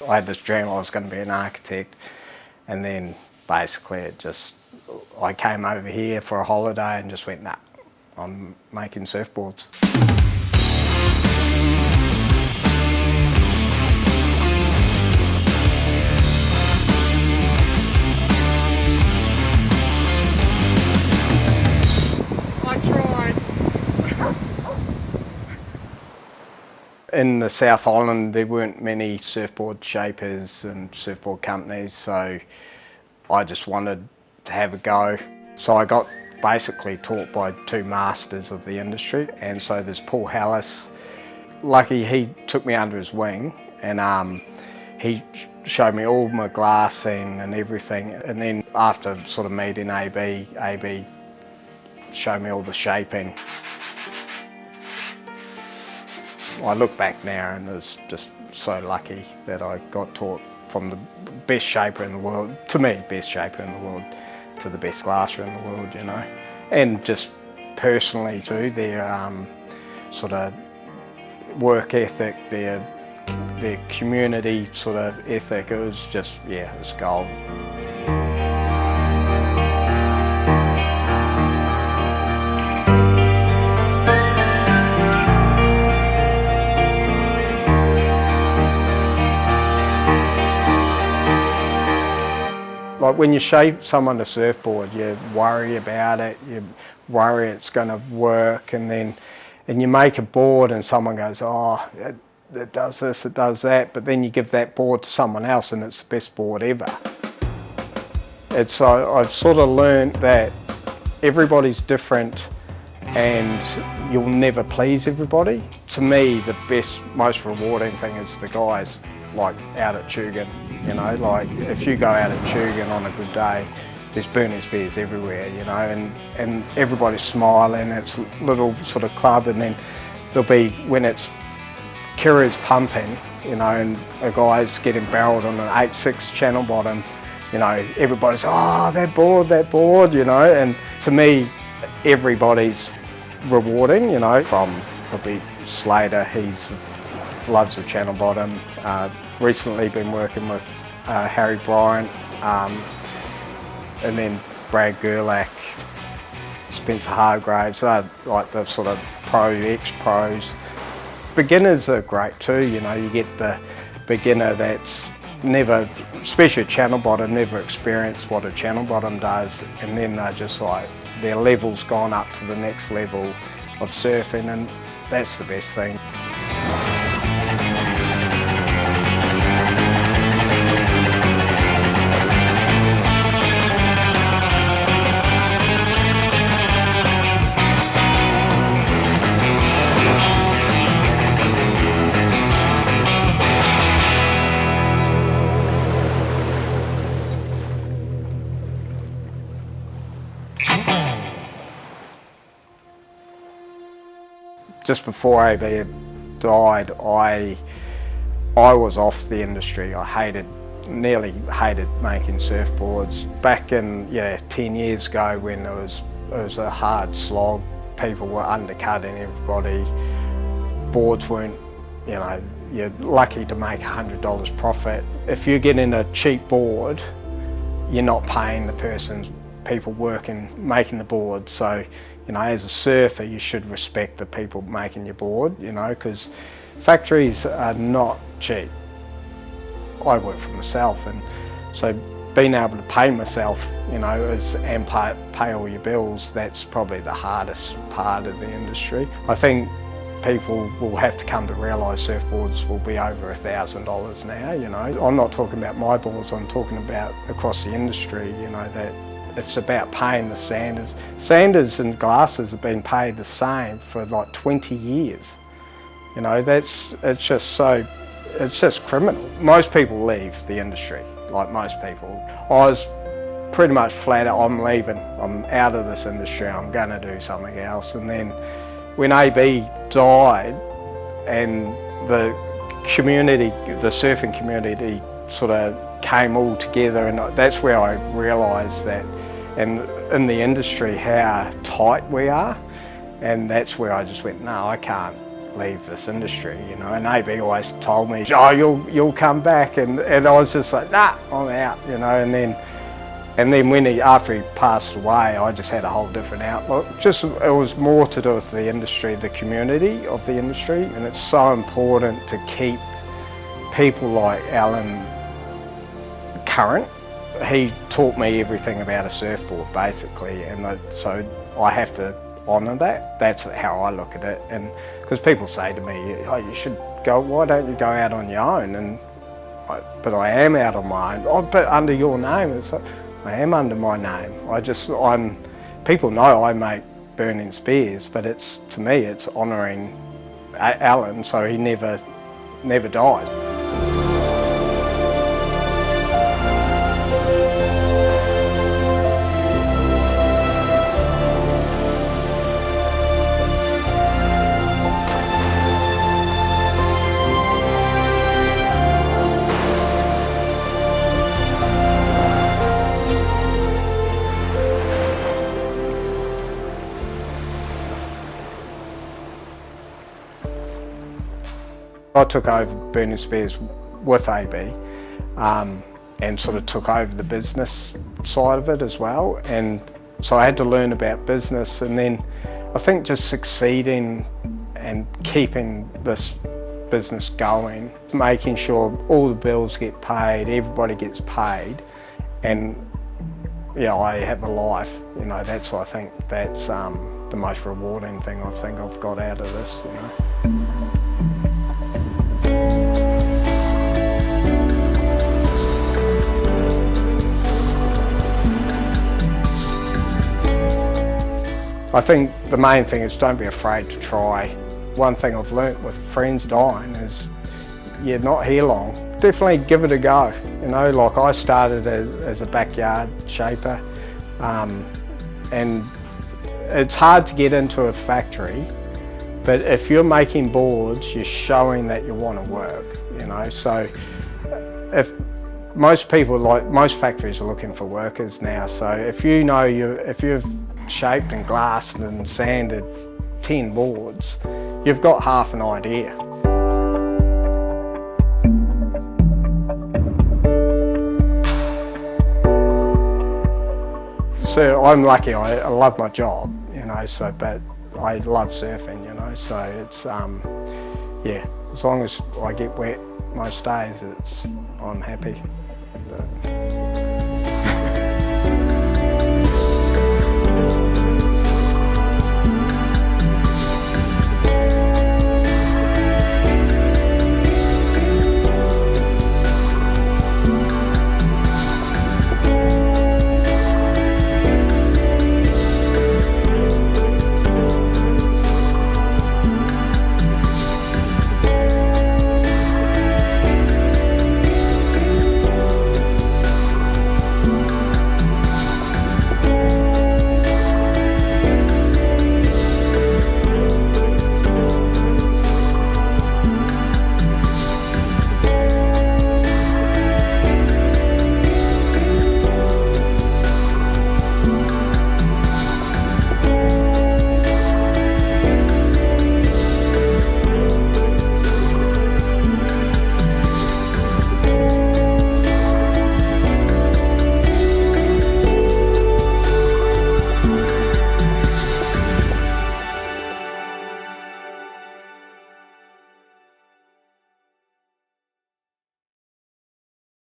I had this dream I was going to be an architect, and then basically I came over here for a holiday and just went, nah, I'm making surfboards. In the South Island there weren't many surfboard shapers and surfboard companies, so I just wanted to have a go. So I got basically taught by two masters of the industry, and so there's Paul Halis. Lucky he took me under his wing, and he showed me all my glassing and everything, and then after sort of meeting AB showed me all the shaping. I look back now and it's just so lucky that I got taught from the best shaper in the world, to me, best shaper in the world, to the best glasser in the world, you know. And just personally too, their sort of work ethic, their community sort of ethic, it was just, yeah, it was gold. Like when you shape someone a surfboard, you worry about it, you worry it's going to work, and you make a board and someone goes, oh, it does this, it does that, but then you give that board to someone else and it's the best board ever. I've sort of learned that everybody's different and you'll never please everybody. To me, the best, most rewarding thing is the guys like out at Tugun, you know, like if you go out at Tugun on a good day, there's Burners beers everywhere, you know, and everybody's smiling, it's a little sort of club, and then there'll be, when it's Kira's pumping, you know, and a guy's getting barreled on an 8.6 channel bottom, you know, everybody's, oh, that board, you know, and to me, everybody's rewarding, you know, from the big Slater, he's loves the channel bottom. Recently been working with Harry Bryant, and then Brad Gerlach, Spencer Hargraves, they're like the sort of ex-pros. Beginners are great too, you know, you get the beginner that's never, especially a channel bottom, never experienced what a channel bottom does, and then they're just like, their level's gone up to the next level of surfing, and that's the best thing. Just before AB had died, I was off the industry. I nearly hated making surfboards. Back in 10 years ago, when it was a hard slog, people were undercutting everybody. Boards weren't, you know, you're lucky to make $100 profit. If you're getting a cheap board, you're not paying the people making the board. So, you know, as a surfer, you should respect the people making your board, you know, because factories are not cheap. I work for myself, and so being able to pay myself, you know, and pay all your bills, that's probably the hardest part of the industry. I think people will have to come to realise surfboards will be over $1,000 now, you know. I'm not talking about my boards, I'm talking about across the industry, you know, that it's about paying the sanders. Sanders and glassers have been paid the same for like 20 years. You know, it's just criminal. Most people leave the industry, like most people. I was pretty much flat out, I'm leaving, I'm out of this industry, I'm gonna do something else. And then when AB died and the community, the surfing community sort of came all together, and that's where I realised that, and in the industry, how tight we are, and that's where I just went, no, I leave this industry, you know. And AB always told me, oh, you'll come back, and I was just like, nah, I'm out, you know. And then when after he passed away, I just had a whole different outlook. It was more to do with the industry, the community of the industry, and it's so important to keep people like Alan current. He taught me everything about a surfboard basically, and so I have to honour that. That's how I look at it. And because people say to me, oh, you should go, why don't you go out on your own? But I am out on my own. Oh, but under your name. It's like, I am under my name. People know I make burning spears, but to me it's honouring Alan so he never dies. I took over Burning Spears with AB and sort of took over the business side of it as well, and so I had to learn about business, and then I think just succeeding and keeping this business going, making sure all the bills get paid, everybody gets paid, and yeah, I have a life, you know. I think that's the most rewarding thing I think I've got out of this, you know. I think the main thing is don't be afraid to try. One thing I've learnt with friends dying is you're not here long. Definitely give it a go. You know, like I started as a backyard shaper, and it's hard to get into a factory, but if you're making boards, you're showing that you want to work, you know. So if most people, like most factories, are looking for workers now, so if you know if you've shaped and glassed and sanded 10 boards, you've got half an idea. So I'm lucky, I love my job, you know, but I love surfing, you know, so it's, yeah, as long as I get wet most days, I'm happy. But